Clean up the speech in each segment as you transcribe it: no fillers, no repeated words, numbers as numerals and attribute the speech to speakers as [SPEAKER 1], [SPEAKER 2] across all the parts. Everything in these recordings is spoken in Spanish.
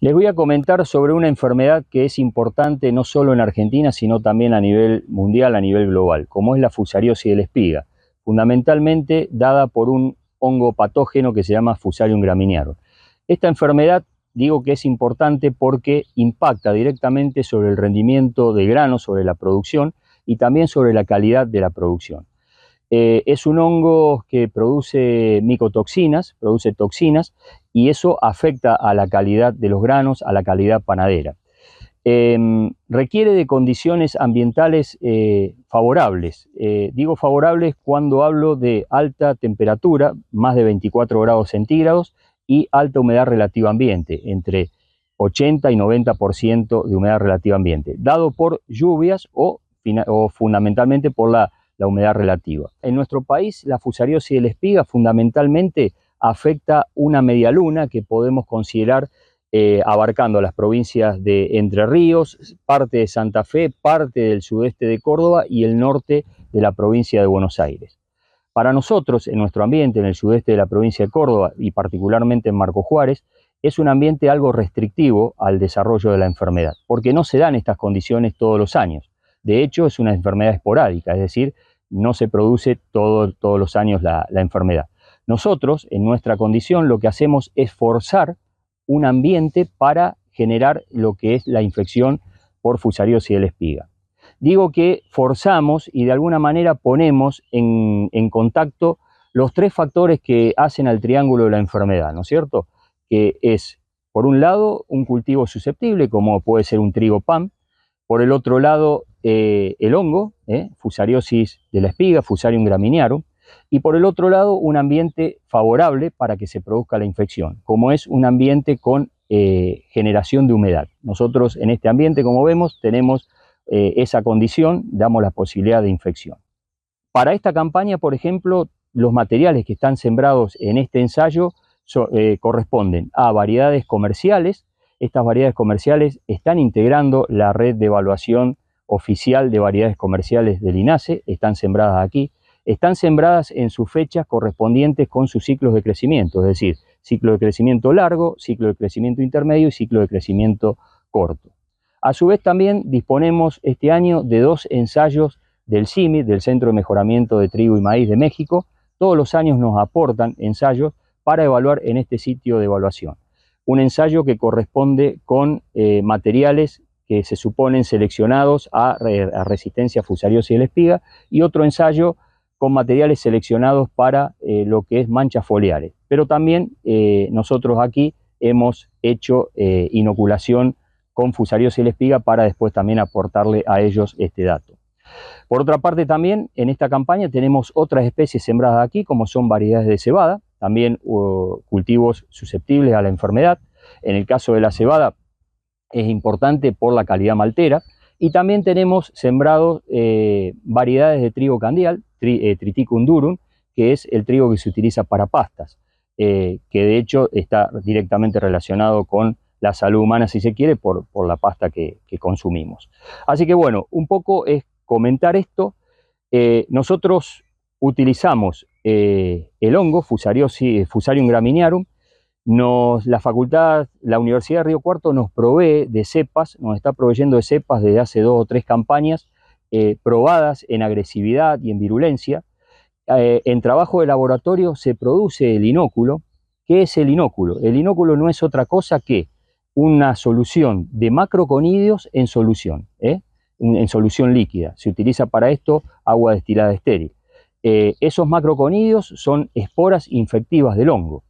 [SPEAKER 1] Les voy a comentar sobre una enfermedad que es importante no solo en Argentina, sino también a nivel mundial, a nivel global, como es la fusariosis de la espiga, fundamentalmente dada por un hongo patógeno que se llama Fusarium graminearum. Esta enfermedad digo que es importante porque impacta directamente sobre el rendimiento de grano, sobre la producción y también sobre la calidad de la producción. Es un hongo que produce micotoxinas, produce toxinas, y eso afecta a la calidad de los granos, a la calidad panadera. Requiere de condiciones ambientales favorables. Digo favorables cuando hablo de alta temperatura, más de 24 grados centígrados, y alta humedad relativa ambiente, entre 80 y 90% de humedad relativa ambiente, dado por lluvias o fundamentalmente por la humedad relativa. En nuestro país, la fusariosis de la espiga fundamentalmente afecta una medialuna que podemos considerar abarcando las provincias de Entre Ríos, parte de Santa Fe, parte del sudeste de Córdoba y el norte de la provincia de Buenos Aires. Para nosotros, en nuestro ambiente, en el sudeste de la provincia de Córdoba y particularmente en Marcos Juárez, es un ambiente algo restrictivo al desarrollo de la enfermedad, porque no se dan estas condiciones todos los años. De hecho, es una enfermedad esporádica, es decir, no se produce todos los años la enfermedad. Nosotros, en nuestra condición, lo que hacemos es forzar un ambiente para generar lo que es la infección por fusariosis de la espiga. Digo que forzamos y de alguna manera ponemos en contacto los tres factores que hacen al triángulo de la enfermedad, ¿no es cierto? Que es, por un lado, un cultivo susceptible, como puede ser un trigo PAM, por el otro lado, el hongo, fusariosis de la espiga, Fusarium graminearum, y por el otro lado, un ambiente favorable para que se produzca la infección, como es un ambiente con generación de humedad. Nosotros en este ambiente, como vemos, tenemos esa condición, damos la posibilidad de infección. Para esta campaña, por ejemplo, los materiales que están sembrados en este ensayo corresponden a variedades comerciales. Estas variedades comerciales están integrando la red de evaluación oficial de variedades comerciales del INASE, están sembradas aquí, están sembradas en sus fechas correspondientes con sus ciclos de crecimiento, es decir, ciclo de crecimiento largo, ciclo de crecimiento intermedio y ciclo de crecimiento corto. A su vez también disponemos este año de 2 ensayos del CIMIT, del Centro de Mejoramiento de Trigo y Maíz de México. Todos los años nos aportan ensayos para evaluar en este sitio de evaluación. Un ensayo que corresponde con materiales que se suponen seleccionados a resistencia a fusariosis de la espiga, y otro ensayo con materiales seleccionados para lo que es manchas foliares. Pero también nosotros aquí hemos hecho inoculación con fusariosis de la espiga para después también aportarle a ellos este dato. Por otra parte, también en esta campaña tenemos otras especies sembradas aquí, como son variedades de cebada, también cultivos susceptibles a la enfermedad. En el caso de la cebada es importante por la calidad maltera, y también tenemos sembrados variedades de trigo candial, Triticum durum, que es el trigo que se utiliza para pastas, que de hecho está directamente relacionado con la salud humana, si se quiere, por la pasta que consumimos. Así que bueno, un poco es comentar esto. Nosotros utilizamos el hongo, Fusarium graminearum. La Universidad de Río Cuarto nos provee de cepas, nos está proveyendo de cepas desde hace 2 o 3 campañas, probadas en agresividad y en virulencia. En trabajo de laboratorio se produce el inóculo. ¿Qué es el inóculo? El inóculo no es otra cosa que una solución de macroconidios en solución líquida. Se utiliza para esto agua destilada estéril. Esos macroconidios son esporas infectivas del hongo.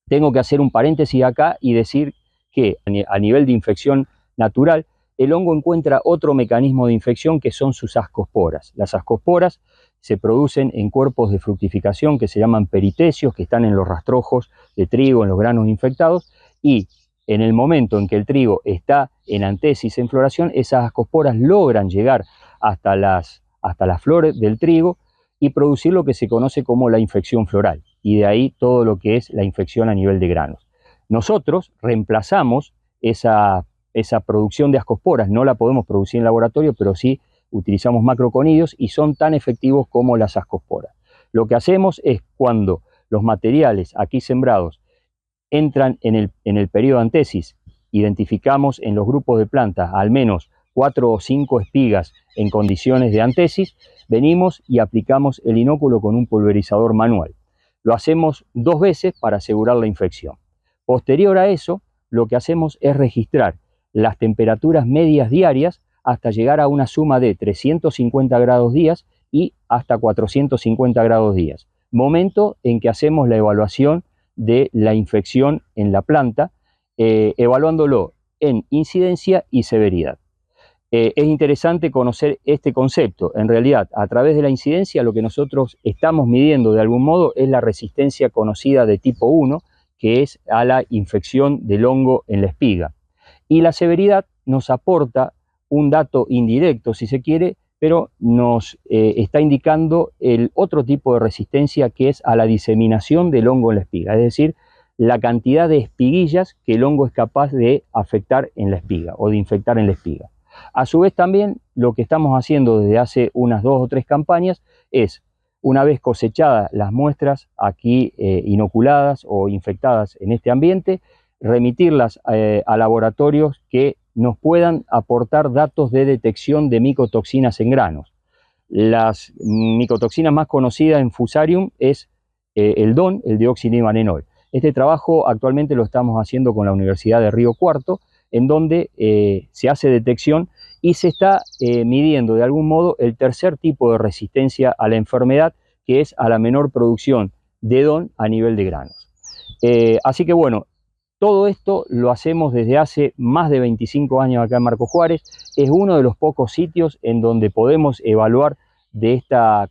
[SPEAKER 1] Tengo que hacer un paréntesis acá y decir que a nivel de infección natural, el hongo encuentra otro mecanismo de infección que son sus ascosporas. Las ascosporas se producen en cuerpos de fructificación que se llaman peritecios, que están en los rastrojos de trigo, en los granos infectados, y en el momento en que el trigo está en antesis, en floración, esas ascosporas logran llegar hasta las flores del trigo y producir lo que se conoce como la infección floral, y de ahí todo lo que es la infección a nivel de granos. Nosotros reemplazamos esa producción de ascosporas, no la podemos producir en laboratorio, pero sí utilizamos macroconidios y son tan efectivos como las ascosporas. Lo que hacemos es, cuando los materiales aquí sembrados entran en el periodo de antesis identificamos en los grupos de plantas al menos 4 o 5 espigas en condiciones de antesis, venimos y aplicamos el inóculo con un pulverizador manual. Lo hacemos 2 veces para asegurar la infección. Posterior a eso, lo que hacemos es registrar las temperaturas medias diarias hasta llegar a una suma de 350 grados días y hasta 450 grados días, momento en que hacemos la evaluación de la infección en la planta, evaluándolo en incidencia y severidad. Es interesante conocer este concepto. En realidad, a través de la incidencia, lo que nosotros estamos midiendo de algún modo es la resistencia conocida de tipo 1, que es a la infección del hongo en la espiga. Y la severidad nos aporta un dato indirecto, si se quiere, pero nos está indicando el otro tipo de resistencia, que es a la diseminación del hongo en la espiga, es decir, la cantidad de espiguillas que el hongo es capaz de afectar en la espiga o de infectar en la espiga. A su vez también lo que estamos haciendo desde hace unas 2 o 3 campañas es, una vez cosechadas las muestras aquí inoculadas o infectadas en este ambiente, remitirlas a laboratorios que nos puedan aportar datos de detección de micotoxinas en granos. Las micotoxinas más conocidas en Fusarium es el DON, el dióxido de ivanenol. Este trabajo actualmente lo estamos haciendo con la Universidad de Río Cuarto, en donde se hace detección y se está midiendo de algún modo el tercer tipo de resistencia a la enfermedad, que es a la menor producción de DON a nivel de granos. Así que bueno, todo esto lo hacemos desde hace más de 25 años acá en Marcos Juárez. Es uno de los pocos sitios en donde podemos evaluar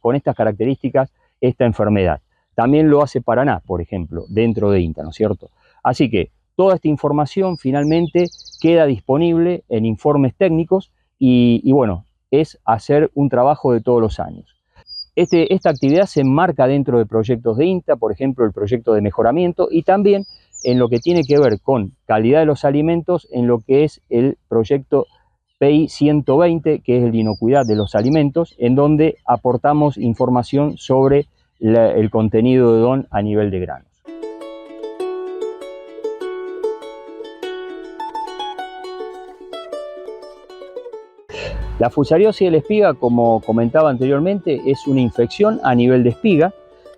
[SPEAKER 1] con estas características esta enfermedad. También lo hace Paraná, por ejemplo, dentro de INTA, ¿no es cierto? Así que toda esta información finalmente queda disponible en informes técnicos y bueno, es hacer un trabajo de todos los años. Esta actividad se enmarca dentro de proyectos de INTA, por ejemplo, el proyecto de mejoramiento, y también en lo que tiene que ver con calidad de los alimentos, en lo que es el proyecto PI 120, que es el de inocuidad de los alimentos, en donde aportamos información sobre el contenido de DON a nivel de granos. La fusariosis de la espiga, como comentaba anteriormente, es una infección a nivel de espiga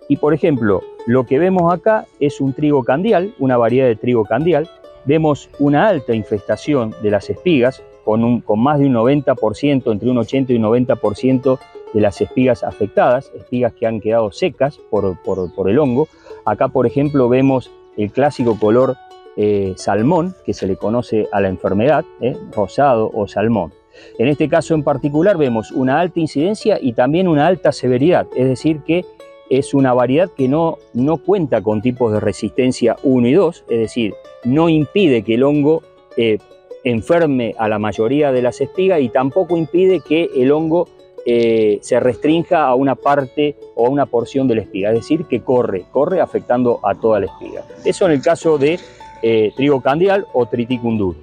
[SPEAKER 1] y, por ejemplo, lo que vemos acá es un trigo candial, una variedad de trigo candial. Vemos una alta infestación de las espigas, con más de un 90%, entre un 80 y un 90% de las espigas afectadas, espigas que han quedado secas por el hongo. Acá, por ejemplo, vemos el clásico color salmón, que se le conoce a la enfermedad, rosado o salmón. En este caso en particular vemos una alta incidencia y también una alta severidad, es decir que es una variedad que no cuenta con tipos de resistencia 1 y 2, es decir, no impide que el hongo enferme a la mayoría de las espigas y tampoco impide que el hongo se restrinja a una parte o a una porción de la espiga, es decir, que corre afectando a toda la espiga. Eso en el caso de trigo candial o Triticum duro.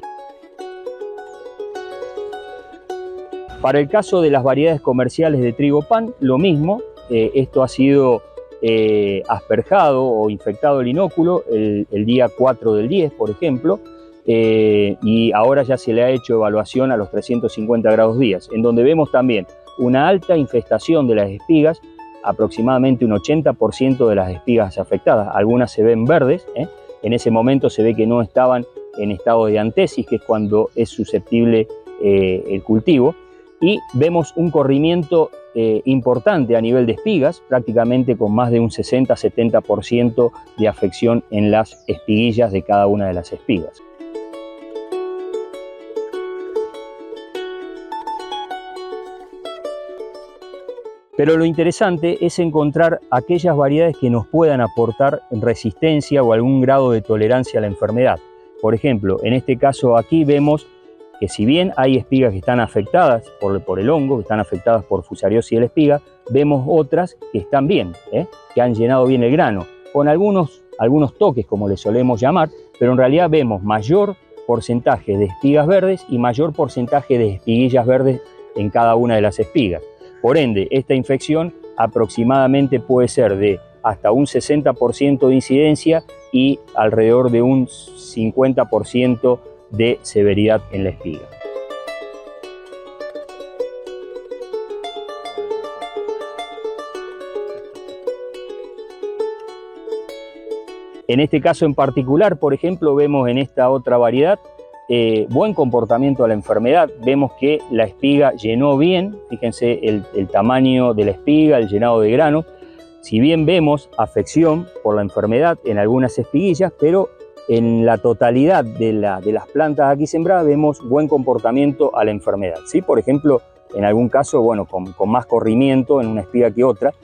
[SPEAKER 1] Para el caso de las variedades comerciales de trigo pan, lo mismo, esto ha sido asperjado o infectado el inóculo el día 4 del 10, por ejemplo, y ahora ya se le ha hecho evaluación a los 350 grados días, en donde vemos también una alta infestación de las espigas, aproximadamente un 80% de las espigas afectadas, algunas se ven verdes, en ese momento se ve que no estaban en estado de antesis, que es cuando es susceptible el cultivo, y vemos un corrimiento importante a nivel de espigas, prácticamente con más de un 60-70% de afección en las espiguillas de cada una de las espigas. Pero lo interesante es encontrar aquellas variedades que nos puedan aportar resistencia o algún grado de tolerancia a la enfermedad. Por ejemplo, en este caso aquí vemos que si bien hay espigas que están afectadas por el hongo, que están afectadas por fusariosis de la espiga, vemos otras que están bien, que han llenado bien el grano, con algunos toques, como le solemos llamar, pero en realidad vemos mayor porcentaje de espigas verdes y mayor porcentaje de espiguillas verdes en cada una de las espigas. Por ende, esta infección aproximadamente puede ser de hasta un 60% de incidencia y alrededor de un 50% de severidad en la espiga. En este caso en particular, por ejemplo, vemos en esta otra variedad buen comportamiento a la enfermedad. Vemos que la espiga llenó bien, fíjense el tamaño de la espiga, el llenado de grano. Si bien vemos afección por la enfermedad en algunas espiguillas, pero en la totalidad de las plantas aquí sembradas vemos buen comportamiento a la enfermedad, ¿sí? Por ejemplo, en algún caso, bueno, con más corrimiento en una espiga que otra,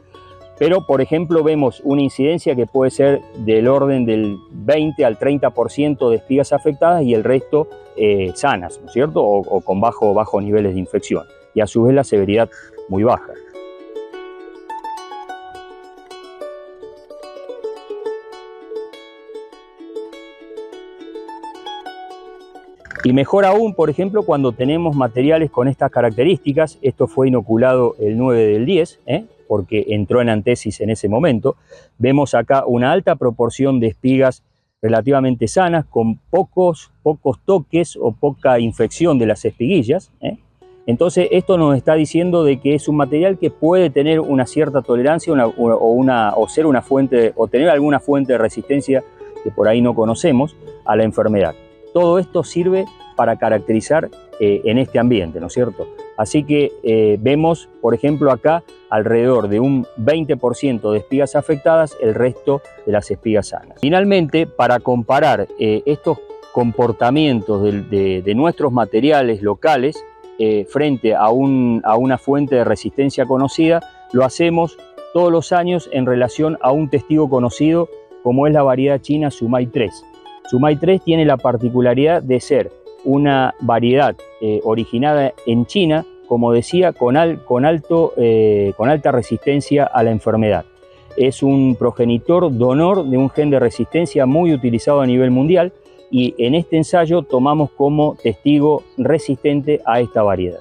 [SPEAKER 1] pero por ejemplo vemos una incidencia que puede ser del orden del 20 al 30% de espigas afectadas y el resto sanas, ¿no es cierto? O con bajos niveles de infección, y a su vez la severidad muy baja. Y mejor aún, por ejemplo, cuando tenemos materiales con estas características. Esto fue inoculado el 9 del 10, porque entró en antesis en ese momento. Vemos acá una alta proporción de espigas relativamente sanas, con pocos toques o poca infección de las espiguillas. Entonces esto nos está diciendo de que es un material que puede tener una cierta tolerancia o ser una fuente, o tener alguna fuente de resistencia que por ahí no conocemos a la enfermedad. Todo esto sirve para caracterizar en este ambiente, ¿no es cierto? Así que vemos, por ejemplo, acá alrededor de un 20% de espigas afectadas, el resto de las espigas sanas. Finalmente, para comparar estos comportamientos de nuestros materiales locales frente a una fuente de resistencia conocida, lo hacemos todos los años en relación a un testigo conocido como es la variedad china Zhumai 3. Zhumai 3 tiene la particularidad de ser una variedad originada en China, como decía, con alta resistencia a la enfermedad. Es un progenitor donor de un gen de resistencia muy utilizado a nivel mundial, y en este ensayo tomamos como testigo resistente a esta variedad.